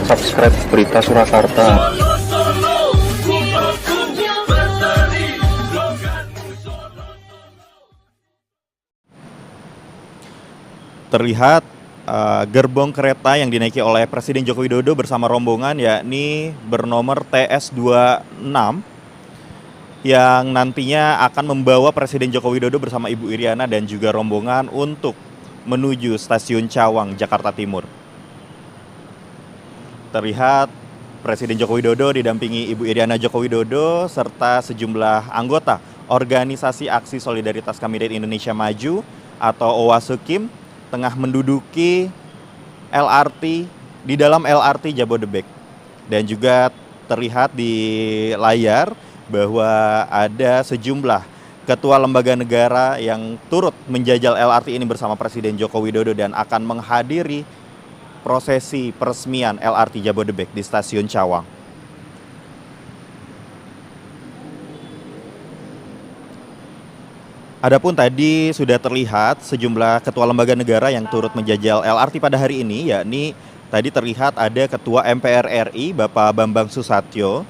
subscribe Berita Surakarta. Terlihat gerbong kereta yang dinaiki oleh Presiden Joko Widodo bersama rombongan, yakni bernomor TS26, yang nantinya akan membawa Presiden Joko Widodo bersama Ibu Iriana dan juga rombongan untuk menuju Stasiun Cawang, Jakarta Timur. Terlihat Presiden Joko Widodo didampingi Ibu Iriana Joko Widodo serta sejumlah anggota Organisasi Aksi Solidaritas Kandidat Indonesia Maju atau OASUKIM tengah menduduki LRT, di dalam LRT Jabodebek. Dan juga terlihat di layar bahwa ada sejumlah ketua lembaga negara yang turut menjajal LRT ini bersama Presiden Joko Widodo dan akan menghadiri prosesi peresmian LRT Jabodebek di Stasiun Cawang. Adapun tadi sudah terlihat sejumlah ketua lembaga negara yang turut menjajal LRT pada hari ini, yakni tadi terlihat ada Ketua MPR RI Bapak Bambang Susatyo,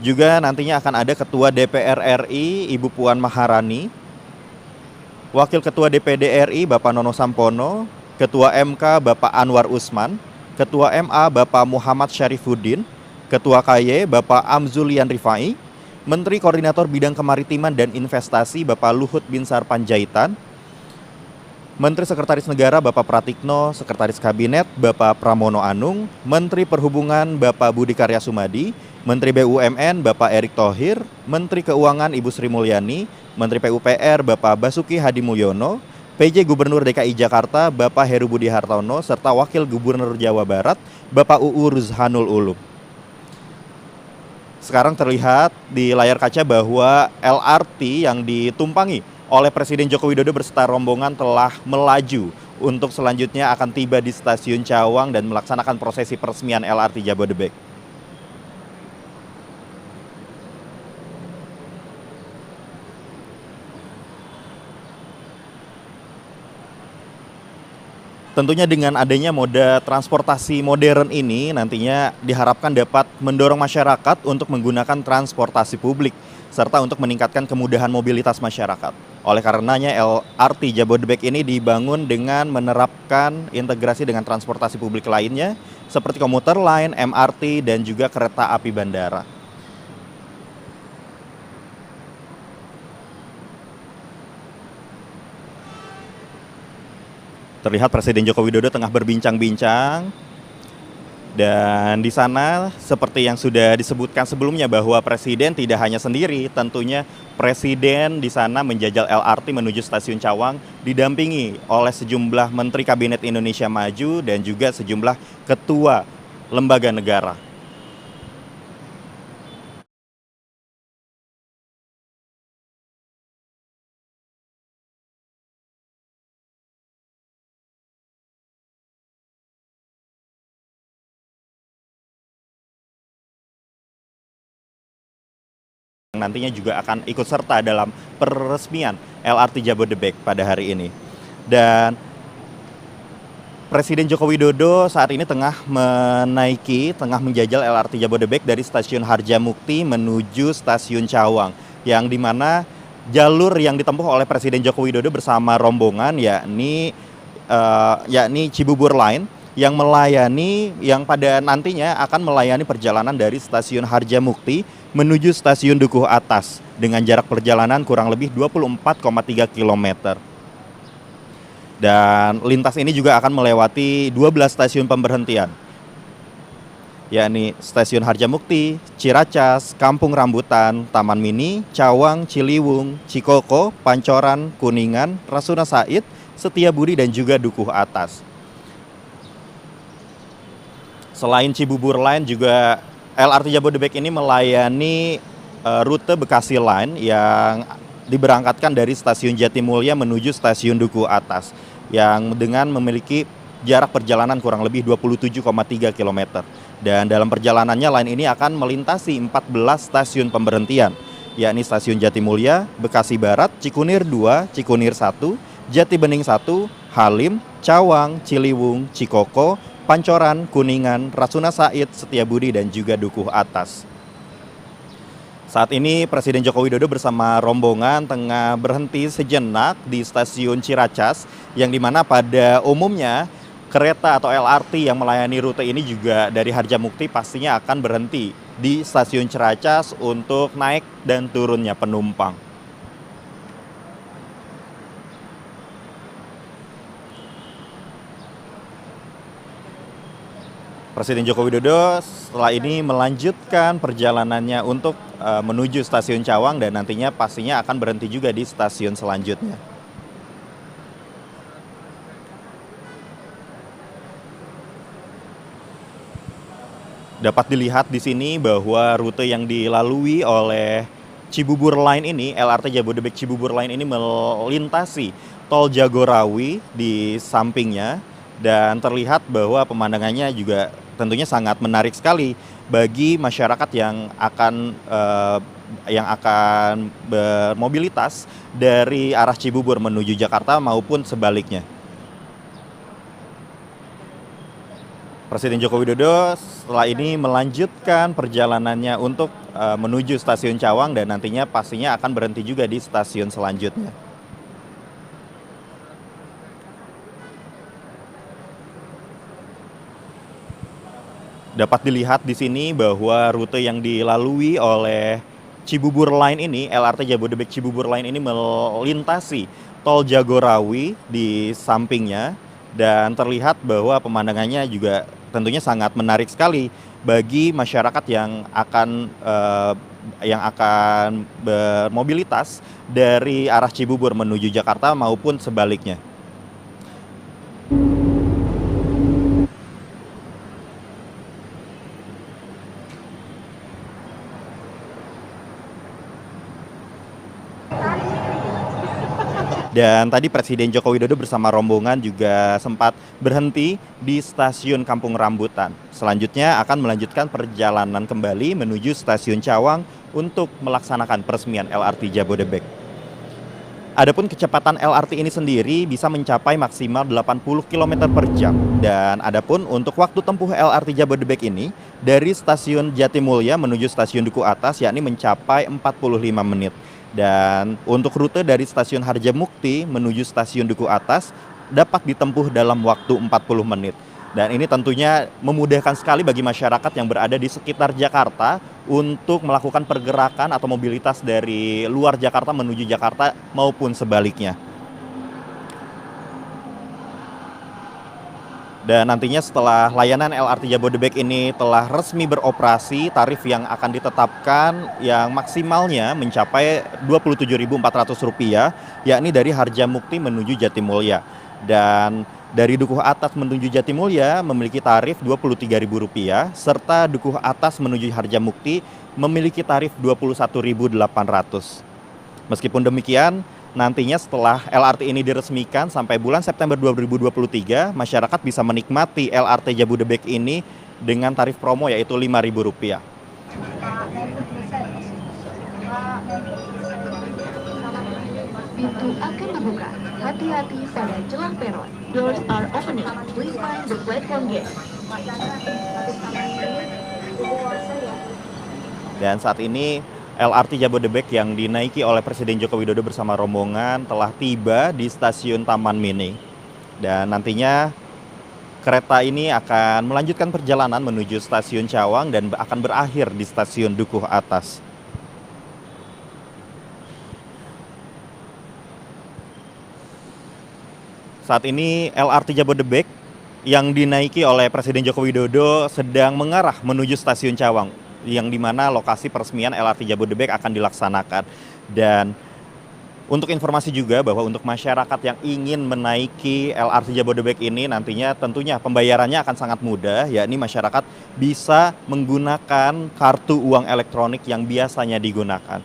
juga nantinya akan ada Ketua DPR RI Ibu Puan Maharani, Wakil Ketua DPD RI Bapak Nono Sampono, Ketua MK Bapak Anwar Usman, Ketua MA Bapak Muhammad Syarifuddin, Ketua KY Bapak Amzulian Rifai, Menteri Koordinator Bidang Kemaritiman dan Investasi Bapak Luhut Binsar Panjaitan, Menteri Sekretaris Negara Bapak Pratikno, Sekretaris Kabinet Bapak Pramono Anung, Menteri Perhubungan Bapak Budi Karya Sumadi, Menteri BUMN Bapak Erick Thohir, Menteri Keuangan Ibu Sri Mulyani, Menteri PUPR Bapak Basuki Hadi Mulyono, PJ Gubernur DKI Jakarta Bapak Heru Budi Hartono, serta Wakil Gubernur Jawa Barat Bapak UU Ruzhanul Ulum. Sekarang terlihat di layar kaca bahwa LRT yang ditumpangi oleh Presiden Joko Widodo beserta rombongan telah melaju untuk selanjutnya akan tiba di Stasiun Cawang dan melaksanakan prosesi peresmian LRT Jabodebek. Tentunya dengan adanya moda transportasi modern ini nantinya diharapkan dapat mendorong masyarakat untuk menggunakan transportasi publik serta untuk meningkatkan kemudahan mobilitas masyarakat. Oleh karenanya LRT Jabodebek ini dibangun dengan menerapkan integrasi dengan transportasi publik lainnya seperti komuter lain, MRT, dan juga kereta api bandara. Terlihat Presiden Joko Widodo tengah berbincang-bincang, dan di sana seperti yang sudah disebutkan sebelumnya bahwa Presiden tidak hanya sendiri, tentunya Presiden di sana menjajal LRT menuju Stasiun Cawang didampingi oleh sejumlah Menteri Kabinet Indonesia Maju dan juga sejumlah ketua lembaga negara. Nantinya juga akan ikut serta dalam peresmian LRT Jabodebek pada hari ini. Dan Presiden Joko Widodo saat ini tengah menjajal LRT Jabodebek dari Stasiun Harjamukti menuju Stasiun Cawang, yang dimana jalur yang ditempuh oleh Presiden Joko Widodo bersama rombongan yakni Cibubur Line yang pada nantinya akan melayani perjalanan dari Stasiun Harjamukti menuju Stasiun Dukuh Atas dengan jarak perjalanan kurang lebih 24,3 km. Dan lintas ini juga akan melewati 12 stasiun pemberhentian, yakni Stasiun Harjamukti, Ciracas, Kampung Rambutan, Taman Mini, Cawang, Ciliwung, Cikoko, Pancoran, Kuningan, Rasuna Said, Setiabudi, dan juga Dukuh Atas. Selain Cibubur Line, juga LRT Jabodebek ini melayani rute Bekasi Line yang diberangkatkan dari Stasiun Jatimulya menuju Stasiun Dukuh Atas, yang dengan memiliki jarak perjalanan kurang lebih 27,3 km. Dan dalam perjalanannya line ini akan melintasi 14 stasiun pemberhentian, yakni Stasiun Jatimulya, Bekasi Barat, Cikunir 2, Cikunir 1, Jatibening 1, Halim, Cawang, Ciliwung, Cikoko, Pancoran, Kuningan, Rasuna Said, Setiabudi, dan juga Dukuh Atas. Saat ini Presiden Joko Widodo bersama rombongan tengah berhenti sejenak di stasiun Ciracas, yang dimana pada umumnya kereta atau LRT yang melayani rute ini juga dari Harjamukti pastinya akan berhenti di stasiun Ciracas untuk naik dan turunnya penumpang. Presiden Joko Widodo setelah ini melanjutkan perjalanannya untuk menuju stasiun Cawang dan nantinya pastinya akan berhenti juga di stasiun selanjutnya. Dapat dilihat di sini bahwa rute yang dilalui oleh Cibubur Line ini, LRT Jabodebek Cibubur Line ini melintasi Tol Jagorawi di sampingnya, dan terlihat bahwa pemandangannya juga tentunya sangat menarik sekali bagi masyarakat yang akan bermobilitas dari arah Cibubur menuju Jakarta maupun sebaliknya. Presiden Joko Widodo setelah ini melanjutkan perjalanannya untuk menuju stasiun Cawang dan nantinya pastinya akan berhenti juga di stasiun selanjutnya. Dapat dilihat di sini bahwa rute yang dilalui oleh Cibubur Line ini, LRT Jabodebek Cibubur Line ini melintasi Tol Jagorawi di sampingnya, dan terlihat bahwa pemandangannya juga tentunya sangat menarik sekali bagi masyarakat yang akan bermobilitas dari arah Cibubur menuju Jakarta maupun sebaliknya. Dan tadi Presiden Joko Widodo bersama rombongan juga sempat berhenti di stasiun Kampung Rambutan. Selanjutnya akan melanjutkan perjalanan kembali menuju stasiun Cawang untuk melaksanakan peresmian LRT Jabodebek. Adapun kecepatan LRT ini sendiri bisa mencapai maksimal 80 km per jam. Dan adapun untuk waktu tempuh LRT Jabodebek ini dari stasiun Jatimulya menuju stasiun Duku Atas yakni mencapai 45 menit. Dan untuk rute dari stasiun Harjamukti menuju stasiun Duku Atas dapat ditempuh dalam waktu 40 menit. Dan ini tentunya memudahkan sekali bagi masyarakat yang berada di sekitar Jakarta untuk melakukan pergerakan atau mobilitas dari luar Jakarta menuju Jakarta maupun sebaliknya. Dan nantinya setelah layanan LRT Jabodebek ini telah resmi beroperasi, tarif yang akan ditetapkan yang maksimalnya mencapai Rp27.400, yakni dari Harjamukti menuju Jatimulya. Dan dari Dukuh Atas menuju Jatimulya memiliki tarif Rp23.000, serta Dukuh Atas menuju Harjamukti memiliki tarif Rp21.800. Meskipun demikian, nantinya setelah LRT ini diresmikan sampai bulan September 2023, masyarakat bisa menikmati LRT Jabodebek ini dengan tarif promo yaitu Rp5.000. Pintu akan dibuka. Hati-hati pada celah peron. Doors are opening. Please mind the platform gate. Dan saat ini LRT Jabodebek yang dinaiki oleh Presiden Joko Widodo bersama rombongan telah tiba di stasiun Taman Mini. Dan nantinya kereta ini akan melanjutkan perjalanan menuju stasiun Cawang dan akan berakhir di stasiun Dukuh Atas. Saat ini LRT Jabodebek yang dinaiki oleh Presiden Joko Widodo sedang mengarah menuju stasiun Cawang, yang dimana lokasi peresmian LRT Jabodebek akan dilaksanakan. Dan untuk informasi juga bahwa untuk masyarakat yang ingin menaiki LRT Jabodebek ini nantinya tentunya pembayarannya akan sangat mudah, yakni masyarakat bisa menggunakan kartu uang elektronik yang biasanya digunakan.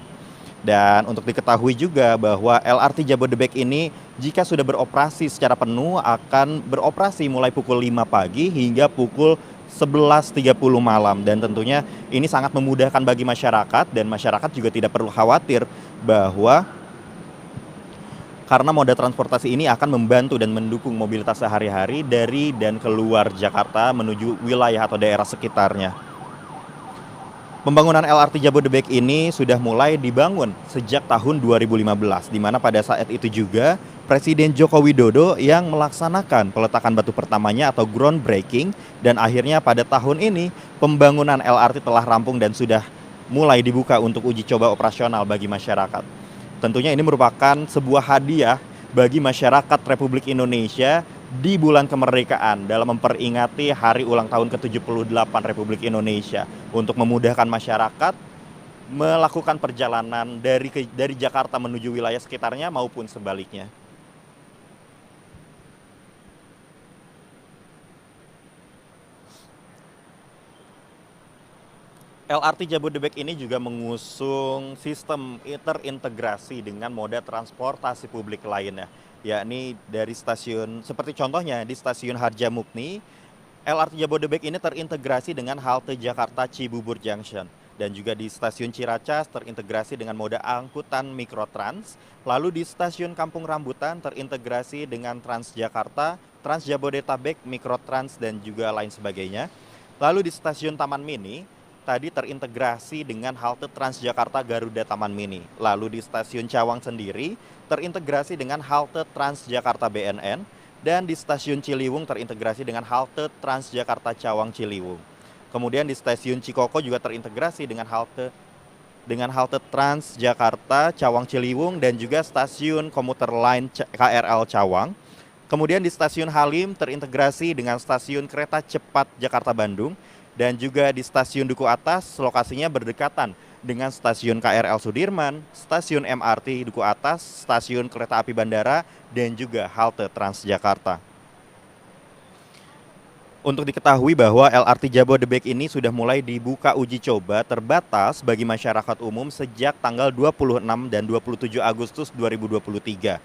Dan untuk diketahui juga bahwa LRT Jabodebek ini jika sudah beroperasi secara penuh akan beroperasi mulai pukul 5 pagi hingga pukul 11.30 malam, dan tentunya ini sangat memudahkan bagi masyarakat, dan masyarakat juga tidak perlu khawatir bahwa karena moda transportasi ini akan membantu dan mendukung mobilitas sehari-hari dari dan keluar Jakarta menuju wilayah atau daerah sekitarnya. Pembangunan LRT Jabodebek ini sudah mulai dibangun sejak tahun 2015, di mana pada saat itu juga Presiden Joko Widodo yang melaksanakan peletakan batu pertamanya atau groundbreaking, dan akhirnya pada tahun ini pembangunan LRT telah rampung dan sudah mulai dibuka untuk uji coba operasional bagi masyarakat. Tentunya ini merupakan sebuah hadiah bagi masyarakat Republik Indonesia di bulan kemerdekaan dalam memperingati hari ulang tahun ke-78 Republik Indonesia untuk memudahkan masyarakat melakukan perjalanan dari Jakarta menuju wilayah sekitarnya maupun sebaliknya. LRT Jabodebek ini juga mengusung sistem terintegrasi dengan moda transportasi publik lainnya, yakni dari stasiun, seperti contohnya di stasiun Harjamukti, LRT Jabodebek ini terintegrasi dengan halte Jakarta Cibubur Junction, dan juga di stasiun Ciracas terintegrasi dengan moda angkutan Mikrotrans, lalu di stasiun Kampung Rambutan terintegrasi dengan Transjakarta, Trans Jabodetabek, Mikrotrans, dan juga lain sebagainya. Lalu di stasiun Taman Mini tadi terintegrasi dengan halte Transjakarta Garuda Taman Mini. Lalu di stasiun Cawang sendiri terintegrasi dengan halte Transjakarta BNN, dan di stasiun Ciliwung terintegrasi dengan halte Transjakarta Cawang Ciliwung. Kemudian di stasiun Cikoko juga terintegrasi dengan halte Transjakarta Cawang Ciliwung dan juga stasiun komuter lain KRL Cawang. Kemudian di stasiun Halim terintegrasi dengan stasiun kereta cepat Jakarta Bandung, dan juga di stasiun Duku Atas lokasinya berdekatan dengan stasiun KRL Sudirman, stasiun MRT Duku Atas, stasiun kereta api bandara, dan juga halte Transjakarta. Untuk diketahui bahwa LRT Jabodebek ini sudah mulai dibuka uji coba terbatas bagi masyarakat umum sejak tanggal 26 dan 27 Agustus 2023.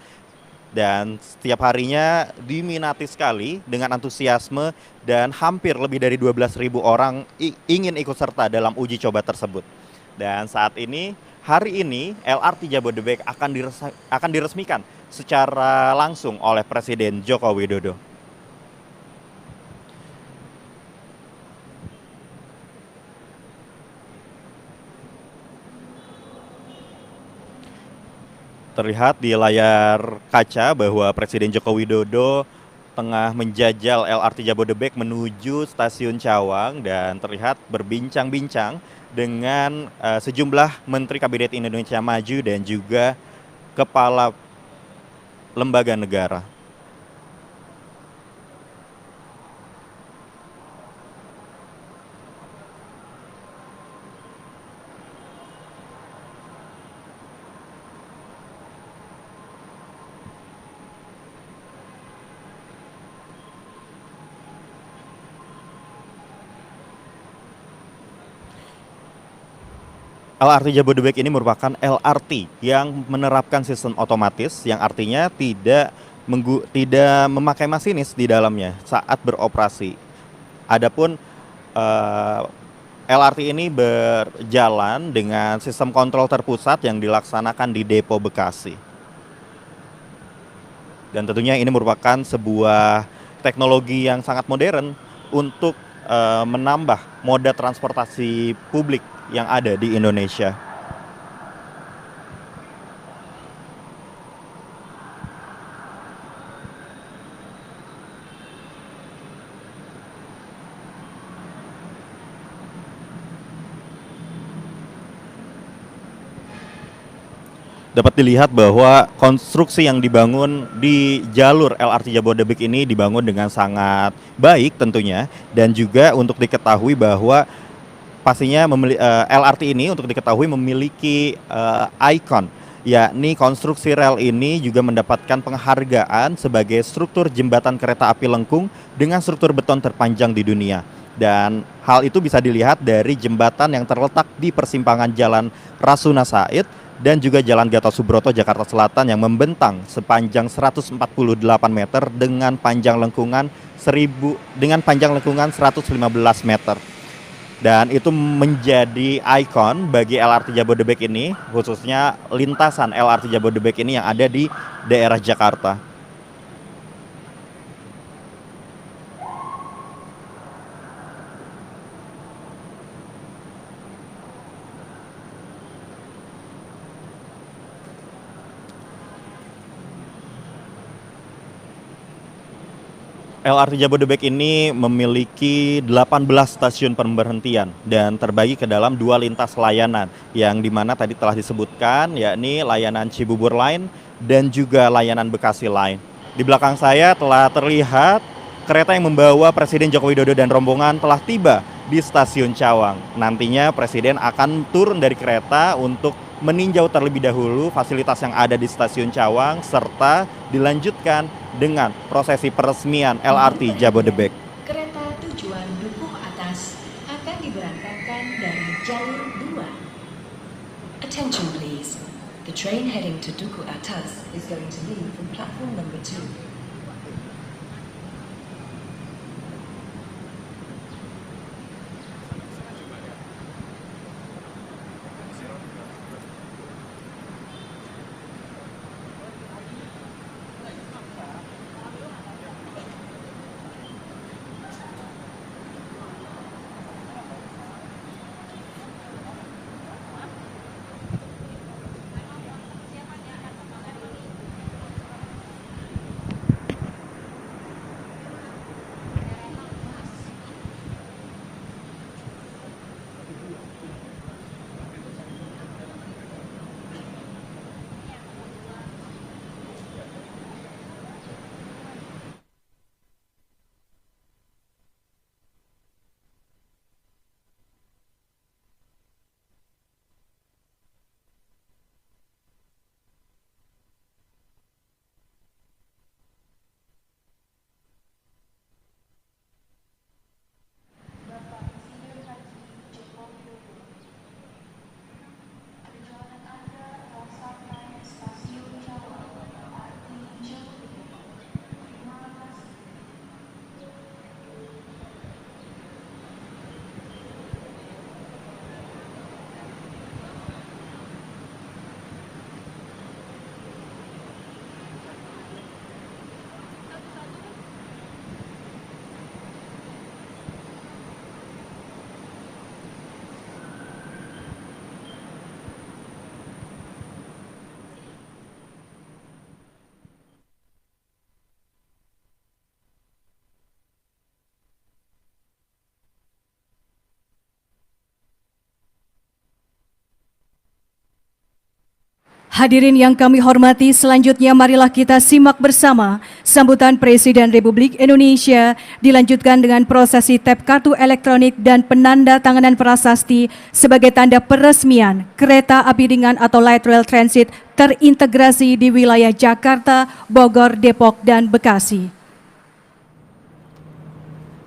Dan setiap harinya diminati sekali dengan antusiasme, dan hampir lebih dari 12.000 orang ingin ikut serta dalam uji coba tersebut. Dan saat ini, hari ini LRT Jabodebek akan diresmikan secara langsung oleh Presiden Joko Widodo. Terlihat di layar kaca bahwa Presiden Joko Widodo tengah menjajal LRT Jabodebek menuju stasiun Cawang, dan terlihat berbincang-bincang dengan sejumlah Menteri Kabinet Indonesia Maju dan juga kepala lembaga negara. LRT Jabodebek ini merupakan LRT yang menerapkan sistem otomatis, yang artinya tidak memakai masinis di dalamnya saat beroperasi. Adapun LRT ini berjalan dengan sistem kontrol terpusat yang dilaksanakan di Depo Bekasi. Dan tentunya ini merupakan sebuah teknologi yang sangat modern untuk menambah moda transportasi publik yang ada di Indonesia. Dapat dilihat bahwa konstruksi yang dibangun di jalur LRT Jabodebek ini dibangun dengan sangat baik tentunya, dan juga untuk diketahui bahwa pastinya LRT ini untuk diketahui memiliki ikon, yakni konstruksi rel ini juga mendapatkan penghargaan sebagai struktur jembatan kereta api lengkung dengan struktur beton terpanjang di dunia. Dan hal itu bisa dilihat dari jembatan yang terletak di persimpangan Jalan Rasuna Said dan juga Jalan Gatot Subroto Jakarta Selatan yang membentang sepanjang 148 meter dengan panjang lengkungan 115 meter. Dan itu menjadi ikon bagi LRT Jabodebek ini, khususnya lintasan LRT Jabodebek ini yang ada di daerah Jakarta. LRT Jabodebek ini memiliki 18 stasiun pemberhentian dan terbagi ke dalam 2 lintas layanan yang dimana tadi telah disebutkan, yakni layanan Cibubur Line dan juga layanan Bekasi Line. Di belakang saya telah terlihat kereta yang membawa Presiden Joko Widodo dan rombongan telah tiba di Stasiun Cawang. Nantinya Presiden akan turun dari kereta untuk meninjau terlebih dahulu fasilitas yang ada di Stasiun Cawang serta dilanjutkan dengan prosesi peresmian LRT Jabodebek. Kereta tujuan Dukuh Atas akan diberangkatkan dari jalur 2. Attention please. The train heading to Dukuh Atas is going to leave from platform number 2. Hadirin yang kami hormati, selanjutnya marilah kita simak bersama sambutan Presiden Republik Indonesia dilanjutkan dengan prosesi tap kartu elektronik dan penanda tanganan prasasti sebagai tanda peresmian kereta api ringan atau light rail transit terintegrasi di wilayah Jakarta, Bogor, Depok, dan Bekasi.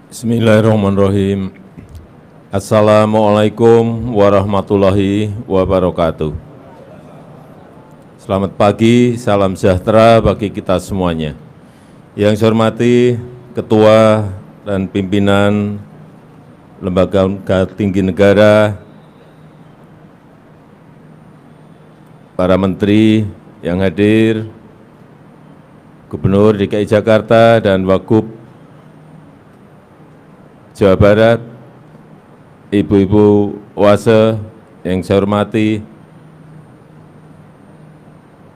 Bismillahirrahmanirrahim. Assalamualaikum warahmatullahi wabarakatuh. Selamat pagi, salam sejahtera bagi kita semuanya. Yang saya hormati Ketua dan Pimpinan Lembaga Tinggi Negara, para Menteri yang hadir, Gubernur DKI Jakarta dan Wagub Jawa Barat, Ibu-ibu Wase yang saya hormati,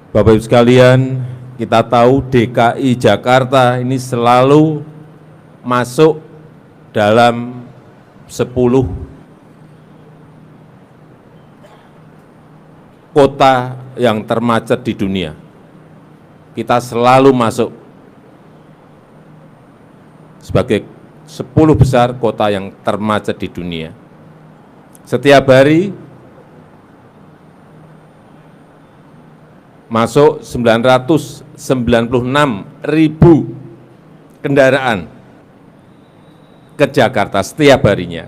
Bapak Ibu sekalian, kita tahu DKI Jakarta ini selalu masuk dalam 10 kota yang termacet di dunia. Kita selalu masuk sebagai 10 besar kota yang termacet di dunia. Setiap hari masuk 996.000 kendaraan ke Jakarta setiap harinya.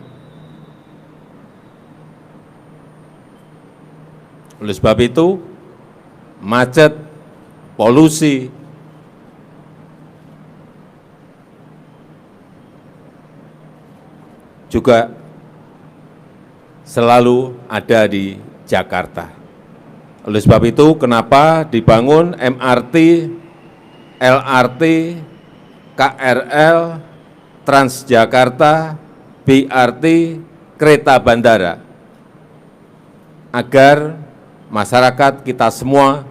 Oleh sebab itu, macet, polusi, juga selalu ada di Jakarta. Oleh sebab itu, kenapa dibangun MRT, LRT, KRL, Transjakarta, BRT, kereta bandara, agar masyarakat kita semua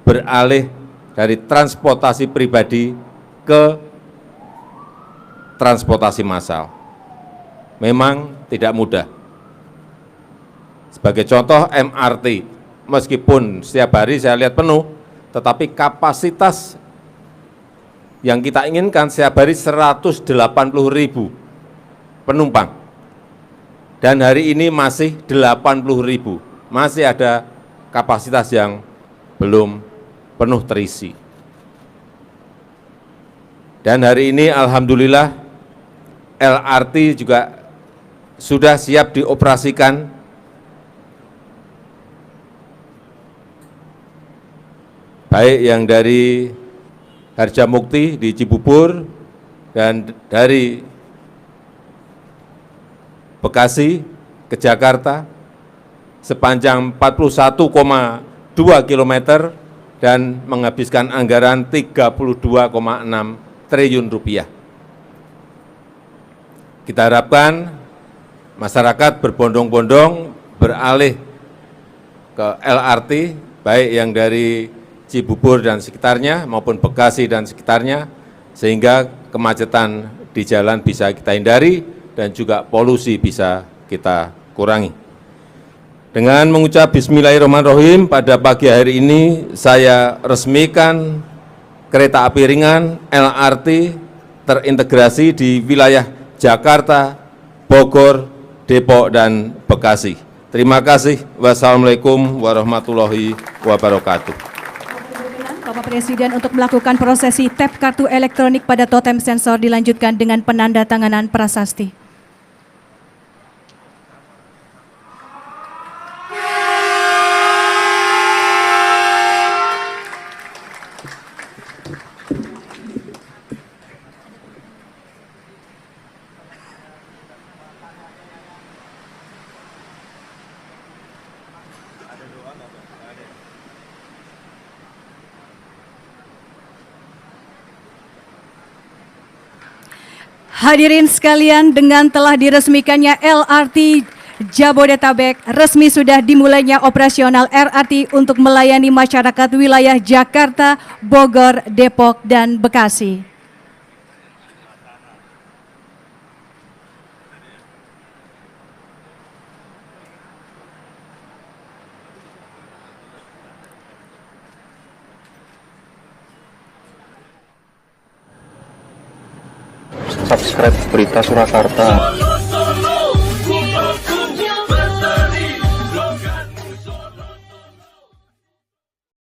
beralih dari transportasi pribadi ke transportasi massal. Memang tidak mudah. Sebagai contoh MRT, meskipun setiap hari saya lihat penuh, tetapi kapasitas yang kita inginkan setiap hari 180.000 penumpang. Dan hari ini masih 80.000, masih ada kapasitas yang belum penuh terisi. Dan hari ini alhamdulillah LRT juga sudah siap dioperasikan. Baik yang dari Harjamukti di Cibubur dan dari Bekasi ke Jakarta sepanjang 41,2 km dan menghabiskan anggaran 32,6 triliun rupiah. Kita harapkan masyarakat berbondong-bondong beralih ke LRT, baik yang dari Cibubur dan sekitarnya maupun Bekasi dan sekitarnya, sehingga kemacetan di jalan bisa kita hindari dan juga polusi bisa kita kurangi. Dengan mengucap Bismillahirrahmanirrahim, pada pagi hari ini saya resmikan kereta api ringan LRT terintegrasi di wilayah Jakarta, Bogor, Depok, dan Bekasi. Terima kasih. Wassalamualaikum warahmatullahi wabarakatuh. Bapak Presiden untuk melakukan prosesi tap kartu elektronik pada totem sensor dilanjutkan dengan penandatanganan prasasti. Hadirin sekalian, dengan telah diresmikannya LRT Jabodetabek, resmi sudah dimulainya operasional LRT untuk melayani masyarakat wilayah Jakarta, Bogor, Depok, dan Bekasi. Subscribe Berita Surakarta.